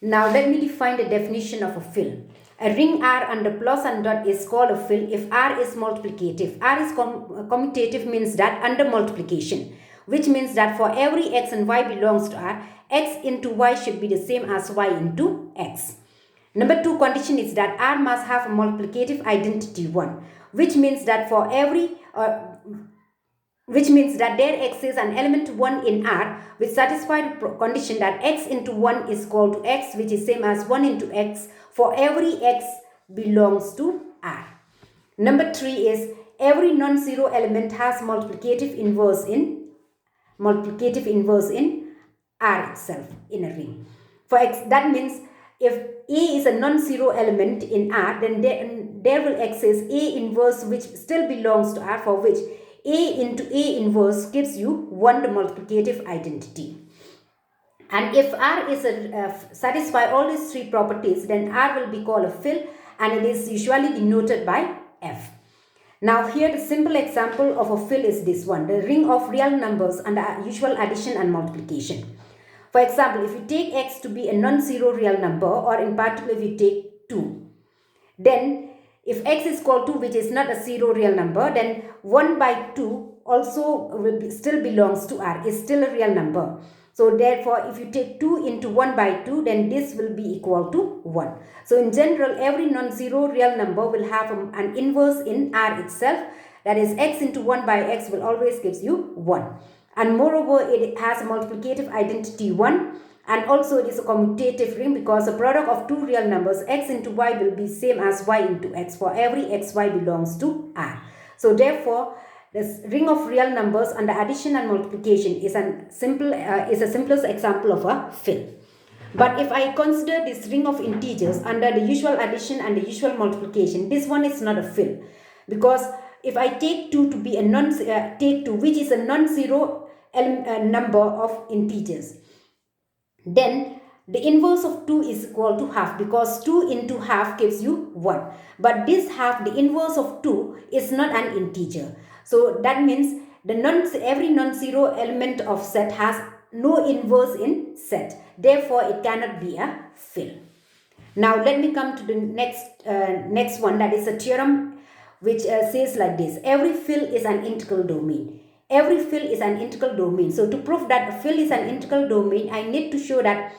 Now let me define the definition of a fill. A ring R under plus and dot is called a fill if R is multiplicative. R is commutative means that under multiplication, which means that for every x and y belongs to R, x into y should be the same as y into x. Number 2 condition is that R must have a multiplicative identity 1, which means that for every which means that there exists an element 1 in R which satisfies the condition that x into 1 is equal to x, which is same as 1 into x for every x belongs to R. Number 3 is every non-zero element has multiplicative inverse in R itself in a ring. For x, that means if A is a non-zero element in R, then there will exist A inverse which still belongs to R, for which A into A inverse gives you 1 the multiplicative identity. And if R is satisfy all these 3 properties, then R will be called a fill, and it is usually denoted by F. Now here the simple example of a fill is this one, the ring of real numbers under usual addition and multiplication. For example, if you take x to be a non-zero real number, or in particular if you take 2, then if x is equal to, which is not a zero real number, then 1 by 2 also still belongs to R, is still a real number. So therefore, if you take 2 into 1 by 2, then this will be equal to 1. So in general, every non-zero real number will have an inverse in R itself. That is, x into 1 by x will always gives you 1. And moreover, it has a multiplicative identity 1. And also it is a commutative ring because the product of 2 real numbers, x into y, will be same as y into x for every xy belongs to R. So therefore, this ring of real numbers under addition and multiplication is a simplest example of a fill. But if I consider this ring of integers under the usual addition and the usual multiplication, this one is not a fill, because if I take 2 to be a which is a non-zero number of integers, then the inverse of 2 is equal to half, because 2 into half gives you 1. But this half, the inverse of 2, is not an integer. So that means every non-zero element of set has no inverse in set. Therefore, it cannot be a fill. Now let me come to the next one, that is a theorem which says like this: every fill is an integral domain. Every fill is an integral domain. So to prove that a fill is an integral domain, I need to show that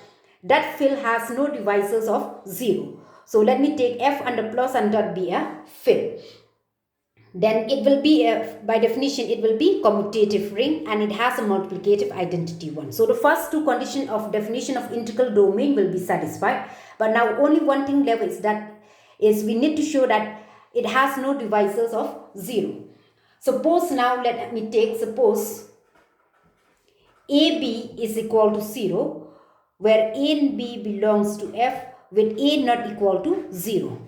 that fill has no divisors of 0. So let me take f under plus and dot be a fill. Then it will be, by definition, it will be commutative ring, and it has a multiplicative identity 1. So the first 2 conditions of definition of integral domain will be satisfied. But now only one thing left is we need to show that it has no divisors of 0. Suppose now suppose AB is equal to 0, where A and B belongs to F with A not equal to 0.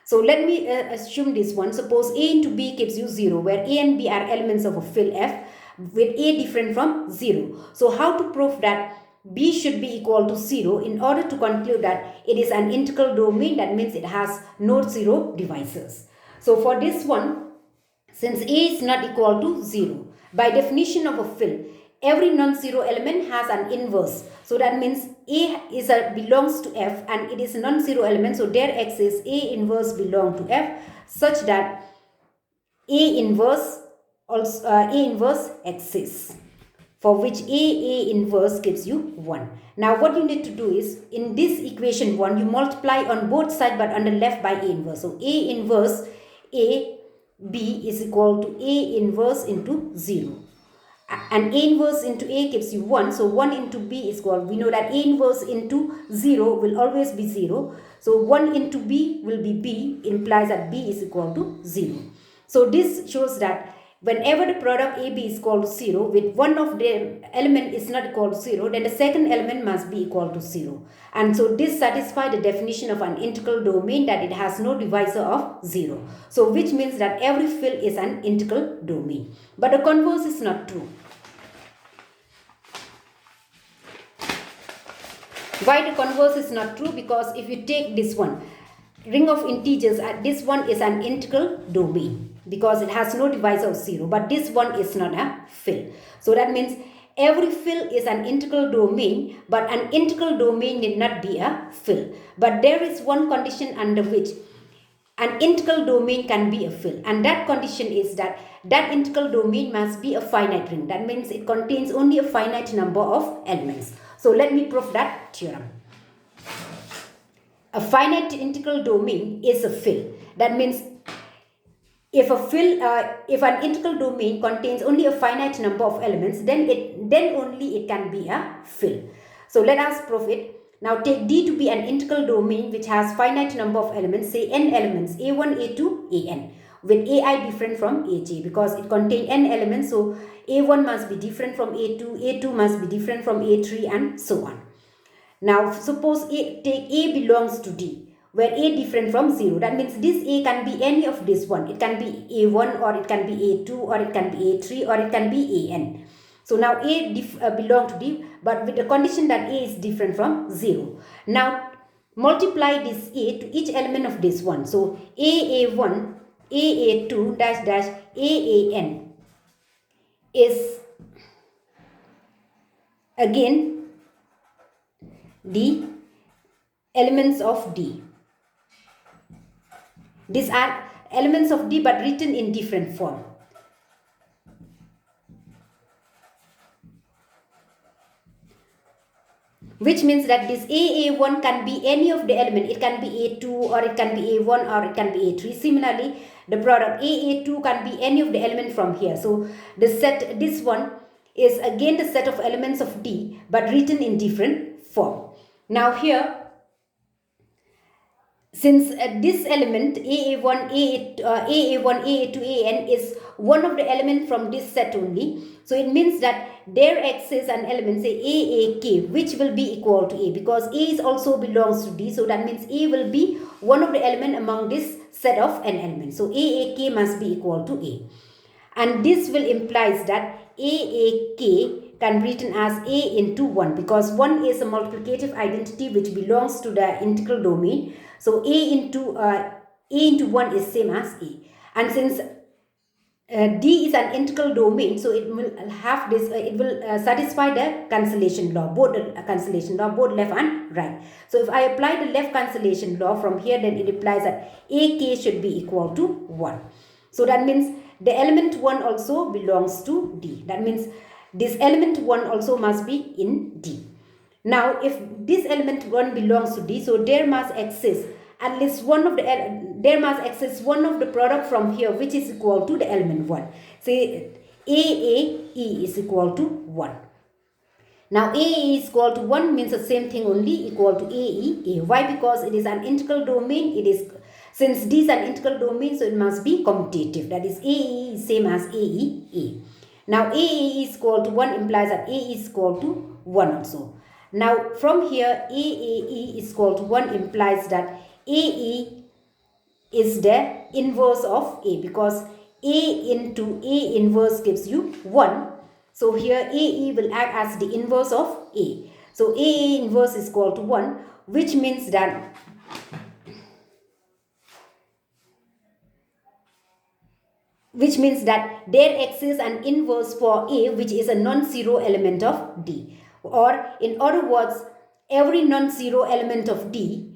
So let me assume this one. Suppose A into B gives you 0, where A and B are elements of a fill F with A different from 0. So how to prove that B should be equal to 0 in order to conclude that it is an integral domain? That means it has no 0 divisors. So for this one, since A is not equal to 0, by definition of a fill, every non-zero element has an inverse. So that means A belongs to F, and it is a non-zero element. So there exists A inverse belong to F, such that A inverse exists, for which A inverse gives you 1. Now what you need to do is, in this equation 1, you multiply on both sides but on the left by A inverse. So A inverse B is equal to A inverse into 0. And A inverse into A gives you 1. So 1 into B is equal. We know that A inverse into 0 will always be 0. So 1 into B will be B, implies that B is equal to 0. So this shows that whenever the product AB is equal to 0, with one of the element is not equal to 0, then the second element must be equal to 0. And so this satisfies the definition of an integral domain, that it has no divisor of 0. So which means that every fill is an integral domain. But the converse is not true. Why the converse is not true? Because if you take this one, ring of integers, this one is an integral domain because it has no divisor of 0, but this one is not a fill. So that means every fill is an integral domain, but an integral domain need not be a fill. But there is one condition under which an integral domain can be a fill, and that condition is that that integral domain must be a finite ring. That means it contains only a finite number of elements. So let me prove that theorem. A finite integral domain is a fill. That means if an integral domain contains only a finite number of elements, then only it can be a fill. So let us prove it. Now take D to be an integral domain which has finite number of elements, say n elements, a1, a2, an, with ai different from aj, because it contains n elements, so a1 must be different from a2, a2 must be different from a3, and so on. Now suppose take a belongs to D, where a different from 0. That means this a can be any of this one. It can be a1, or it can be a2, or it can be a3, or it can be an. So now a belong to D, but with the condition that a is different from 0. Now multiply this a to each element of this one. So a1, a2 dash dash an is again the elements of D. These are elements of D but written in different form. Which means that this a1 can be any of the element. It can be a2, or it can be a1, or it can be a3. Similarly, the product a2 can be any of the element from here. So the set, this one is again the set of elements of D but written in different form. Now here, since this element a1, a2, an is one of the element from this set only, so it means that there exists an element, say aak, which will be equal to a, because a is also belongs to D, so that means a will be one of the element among this set of n elements. So aak must be equal to a, and this will implies that aak can be written as a into 1, because 1 is a multiplicative identity which belongs to the integral domain. So a into 1 is same as a, and since D is an integral domain, so it will have this. It will satisfy the cancellation law, both left and right. So if I apply the left cancellation law from here, then it implies that ak should be equal to 1. So that means the element 1 also belongs to D. That means this element 1 also must be in D. Now, if this element 1 belongs to D, so there must exist at least one of the product from here which is equal to the element 1. Say AAE is equal to 1. Now AE is equal to 1 means the same thing, only equal to AE. Why? Because it is an integral domain. It is, since D is an integral domain, so it must be commutative. That is AE is same as AE. Now AE is equal to 1 implies that A is equal to 1 also. Now from here AAE is equal to 1 implies that AE is the inverse of A, because A into A inverse gives you 1. So here AE will act as the inverse of A. So AE inverse is equal to 1, which means that there exists an inverse for A which is a non-zero element of D. Or in other words, every non-zero element of D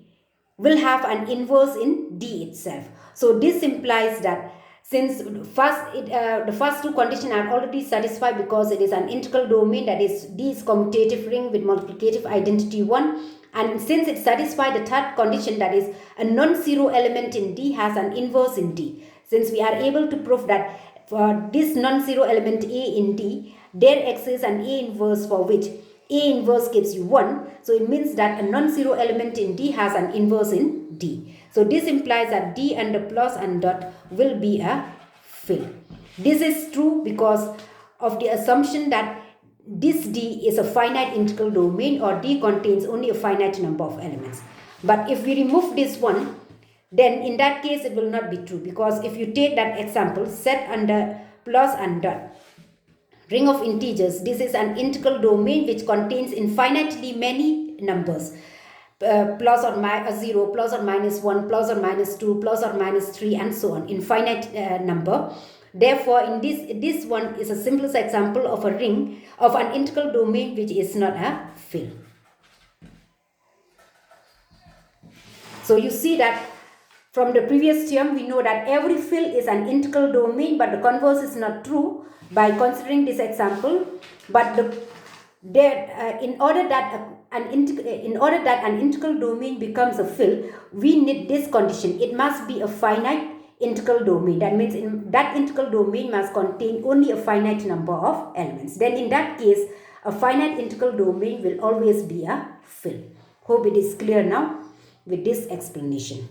will have an inverse in D itself. So this implies that since the first two conditions are already satisfied, because it is an integral domain, that is D is commutative ring with multiplicative identity 1, and since it satisfies the third condition, that is a non-zero element in D has an inverse in D. Since we are able to prove that for this non-zero element A in D, there exists an A inverse for which A inverse gives you 1. So it means that a non-zero element in D has an inverse in D. So this implies that D and the plus and dot will be a fill. This is true because of the assumption that this D is a finite integral domain, or D contains only a finite number of elements. But if we remove this one, then in that case it will not be true, because if you take that example, set under plus and dot, ring of integers, this is an integral domain which contains infinitely many numbers, plus or minus 0, plus or minus 1, plus or minus 2, plus or minus 3, and so on, infinite number. Therefore, in this one is a simplest example of a ring of an integral domain which is not a fill. So you see that from the previous theorem, we know that every fill is an integral domain, but the converse is not true by considering this example. But in order that an integral domain becomes a fill, we need this condition. It must be a finite integral domain. That means that integral domain must contain only a finite number of elements. Then in that case, a finite integral domain will always be a fill. Hope it is clear now with this explanation.